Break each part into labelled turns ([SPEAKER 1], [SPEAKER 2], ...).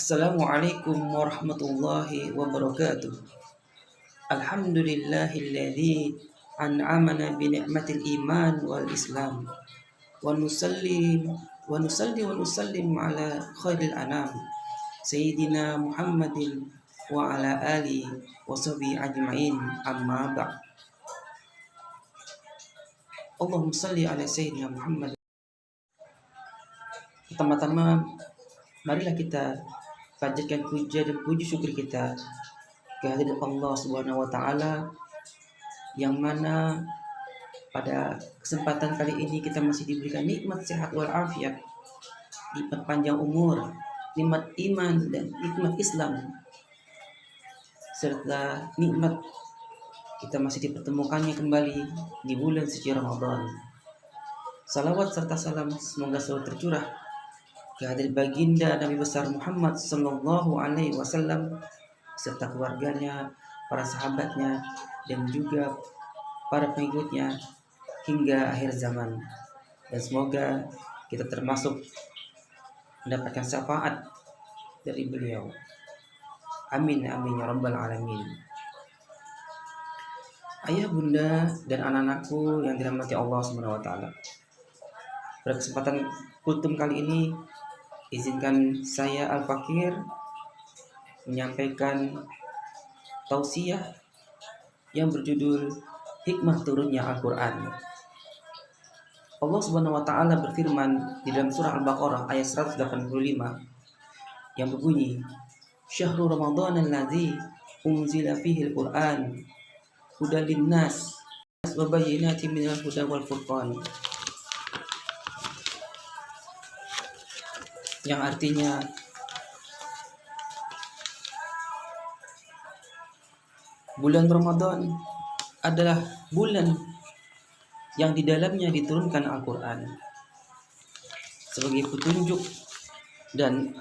[SPEAKER 1] Assalamualaikum warahmatullahi wabarakatuh. Alhamdulillahilladzi an'amana bi ni'matil iman wal islam. Wa nusallim ala khairil anam Sayyidina Muhammadin wa ala alihi wa sahbihi ajma'in, amma ba'd. Allahumma salli ala Sayyidina Muhammad. Pertama-tama, marilah kita panjatkan puja dan puji syukur kita kehadirat Allah Subhanahu wa taala, yang mana pada kesempatan kali ini kita masih diberikan nikmat sehat wal afiat, nikmat panjang umur, nikmat iman dan nikmat Islam, serta nikmat kita masih dipertemukannya kembali di bulan suci Ramadan. Salawat serta salam semoga selalu tercurah kehadirat baginda Nabi besar Muhammad sallallahu alaihi wasallam serta keluarganya, para sahabatnya, dan juga para pengikutnya hingga akhir zaman. Dan semoga kita termasuk mendapatkan syafaat dari beliau. Amin amin ya rabbal alamin. Ayah, bunda, dan anak-anakku yang dirahmati Allah Subhanahu wa taala. Pada kesempatan kultum kali ini, izinkan saya Al-Fakir menyampaikan tausiah yang berjudul Hikmah Turunnya Al-Quran. Allah Subhanahu wa taala berfirman di dalam surah Al-Baqarah ayat 185 yang berbunyi, Syahrul Ramadan alladzi unzila fihi al-Quran hudal linnas wa bayyinatin minal huda wal furqan. Yang artinya bulan Ramadan adalah bulan yang di dalamnya diturunkan Al-Quran sebagai petunjuk dan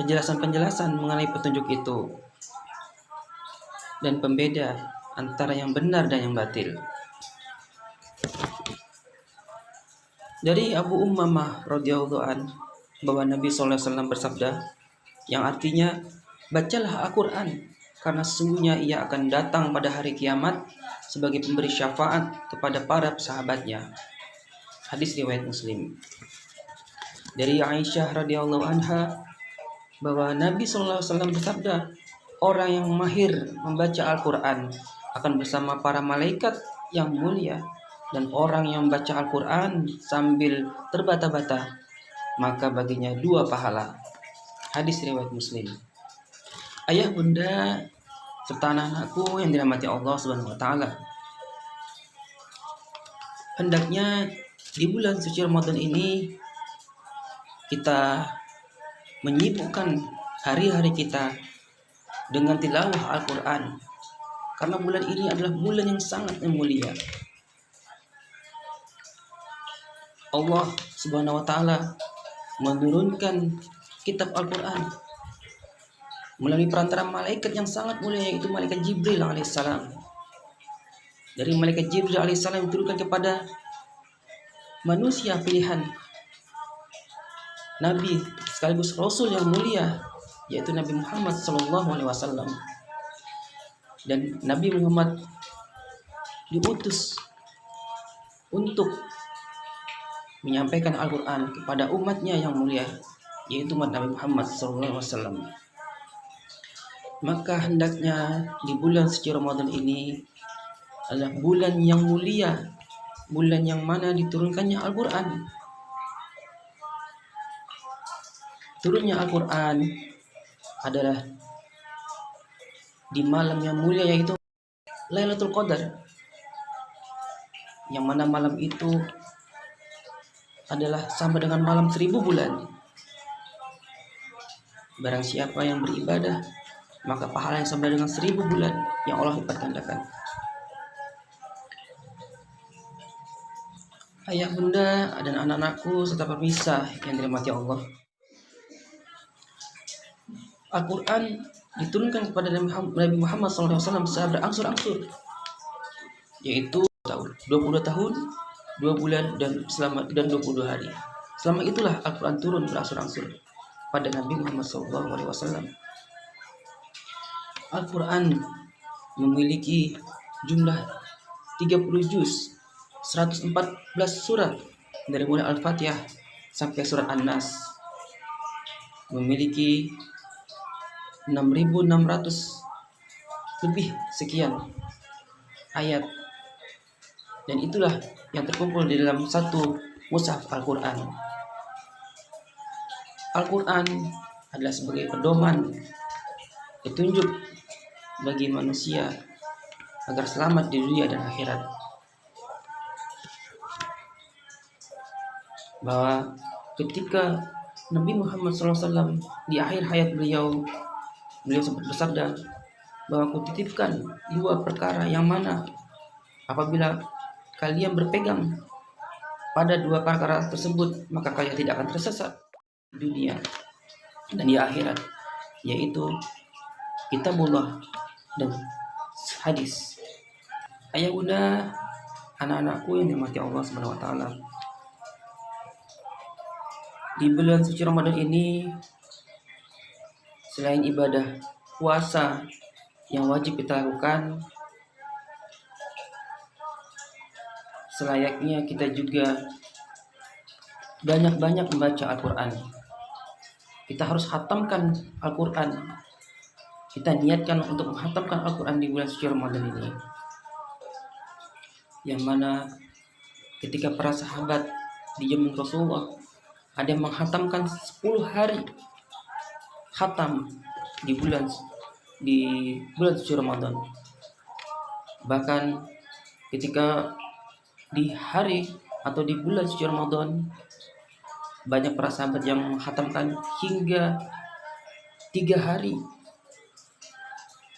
[SPEAKER 1] penjelasan-penjelasan mengenai petunjuk itu, dan pembeda antara yang benar dan yang batil. Dari Abu Ummamah radhiyallahu an bahwa Nabi SAW bersabda, yang artinya, bacalah Al-Quran karena sesungguhnya ia akan datang pada hari kiamat sebagai pemberi syafaat kepada para sahabatnya. Hadis riwayat Muslim. Dari Aisyah radhiyallahu anha bahwa Nabi SAW bersabda, orang yang mahir membaca Al-Quran akan bersama para malaikat yang mulia, dan orang yang membaca Al-Quran sambil terbata-bata maka baginya 2 pahala. Hadis riwayat Muslim. Ayah, bunda, serta anak-anakku yang dirahmati Allah Subhanahu wa taala. Hendaknya di bulan suci Ramadan ini kita menyibukkan hari-hari kita dengan tilawah Al-Quran, karena bulan ini adalah bulan yang sangat mulia. Allah Subhanahu wa taala menurunkan kitab Al-Quran melalui perantara malaikat yang sangat mulia, yaitu malaikat Jibril alaihissalam. Dari malaikat Jibril alaihissalam diturunkan kepada manusia pilihan, Nabi sekaligus Rasul yang mulia, yaitu Nabi Muhammad SAW. Dan Nabi Muhammad diutus untuk menyampaikan Al-Quran kepada umatnya yang mulia, yaitu umat Nabi Muhammad SAW. Maka hendaknya di bulan suci Ramadan ini adalah bulan yang mulia, bulan yang mana diturunkannya Al-Quran. Turunnya Al-Quran adalah di malam yang mulia, yaitu Lailatul Qadar, yang mana malam itu adalah sama dengan malam 1000 bulan. Barang siapa yang beribadah, maka pahala yang sama dengan 1000 bulan yang Allah lipat gandakan. Ayah, bunda, dan anak-anakku serta pemirsa yang dirahmati Allah, Al-Quran diturunkan kepada Nabi Muhammad SAW secara berangsur-angsur, yaitu 22 tahun, 2 bulan, dan 22 hari. Selama itulah Al-Quran turun berangsur-angsur. pada Nabi Muhammad SAW. Al-Quran memiliki jumlah 30 juz, 114 surat dari mulai Al-Fatihah sampai surat An-Nas. Memiliki 6.600 lebih sekian ayat, dan itulah yang terkumpul di dalam satu mushaf Al-Quran. Al-Quran adalah sebagai pedoman, petunjuk bagi manusia agar selamat di dunia dan akhirat. Bahwa ketika Nabi Muhammad SAW di akhir hayat beliau sempat bersabda bahwa kutitipkan 2 perkara yang mana apabila kalian berpegang pada 2 perkara tersebut, maka kalian tidak akan tersesat di dunia dan di akhirat, yaitu kitabullah dan hadis. Ayah bunda, anak-anakku yang dirahmati Allah Subhanahu wa taala. Di bulan suci Ramadan ini, selain ibadah puasa yang wajib kita lakukan, selayaknya kita juga banyak-banyak membaca Al-Quran. Kita harus khatamkan Al-Quran. Kita niatkan untuk menghatamkan Al-Quran di bulan suci Ramadan ini. Yang mana ketika para sahabat di zaman Rasulullah ada yang menghatamkan 10 hari khatam di bulan suci Ramadan. Bahkan ketika di hari atau di bulan suci Ramadan, banyak para sahabat yang menghatamkan hingga 3 hari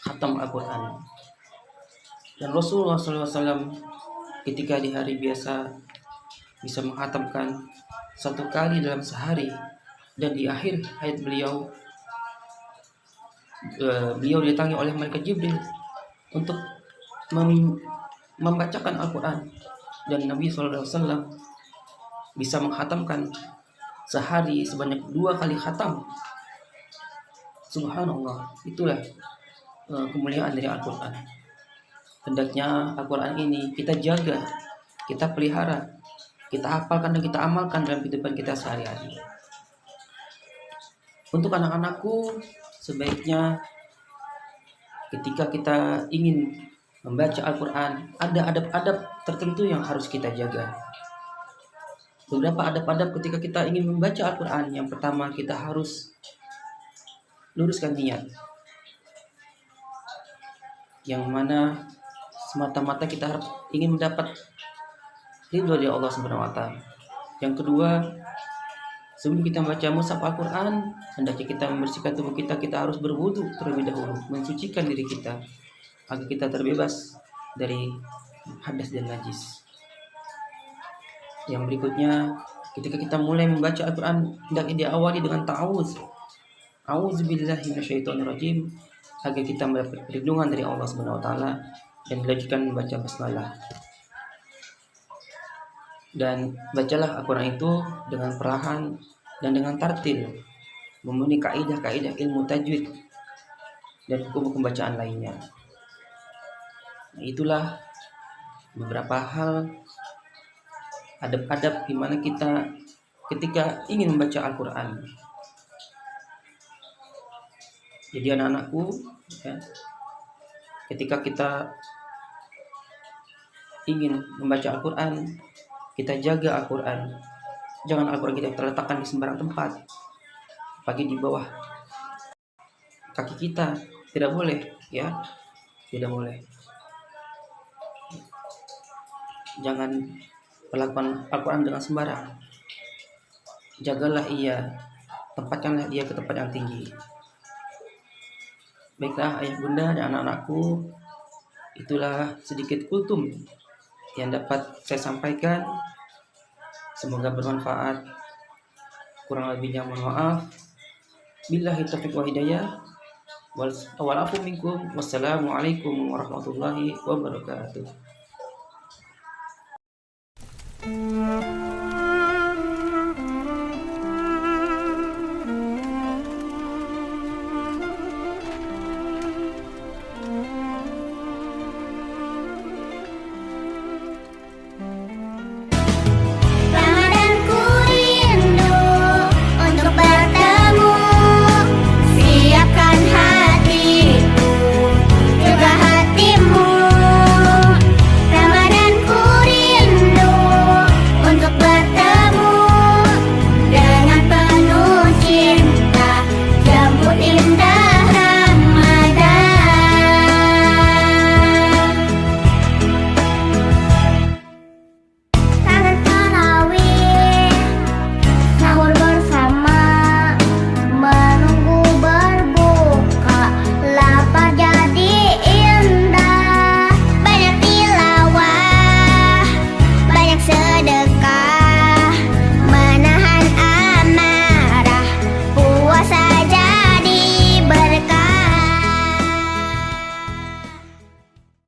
[SPEAKER 1] khatam Al-Quran. Dan Rasulullah SAW ketika di hari biasa bisa menghatamkan 1 kali dalam sehari, dan di akhir hayat beliau didatangi oleh malaikat Jibril untuk membacakan Al-Quran, dan Nabi SAW bisa menghatamkan sehari sebanyak 2 kali khatam. Subhanallah, itulah kemuliaan dari Al-Quran. Hendaknya Al-Quran ini kita jaga, kita pelihara, kita hafalkan dan kita amalkan dalam kehidupan kita sehari-hari. Untuk anak-anakku, sebaiknya ketika kita ingin membaca Al-Quran, ada adab-adab tertentu yang harus kita jaga. Beberapa adab-adab ketika kita ingin membaca Al-Quran. Yang pertama, kita harus luruskan niat, yang mana semata-mata kita ingin mendapat ridho dari Allah Subhanahu wa taala. Yang kedua, sebelum kita membaca mushaf Al-Quran, hendaknya kita membersihkan tubuh kita. Kita harus berwudu terlebih dahulu, mensucikan diri kita agar kita terbebas dari hadas dan najis. Yang berikutnya, ketika kita mulai membaca Al-Quran, hendaknya diawali dengan ta'awuz. A'udzubillahi minasyaitonirrajim, agar kita mendapat perlindungan dari Allah Subhanahu wa taala, dan dilanjutkan membaca basmalah. Dan bacalah Al-Quran itu dengan perlahan dan dengan tartil, memenuhi kaidah-kaidah ilmu tajwid dan hukum bacaan lainnya. Nah, itulah beberapa hal adab-adab di mana kita ketika ingin membaca Al-Quran. Jadi anak-anakku, ya, ketika kita ingin membaca Al-Quran, kita jaga Al-Quran. Jangan Al-Quran kita terletakkan di sembarang tempat, apalagi di bawah kaki kita. Tidak boleh, ya, tidak boleh. Jangan melakukan Al-Quran dengan sembarang. Jagalah ia, tempatkanlah dia ke tempat yang tinggi. Baiklah ayah bunda dan anak-anakku, itulah sedikit kultum yang dapat saya sampaikan. Semoga bermanfaat. Kurang lebihnya mohon maaf. Billahi taufiq wa hidayah. Wal afu minkum. Wassalamualaikum warahmatullahi wabarakatuh.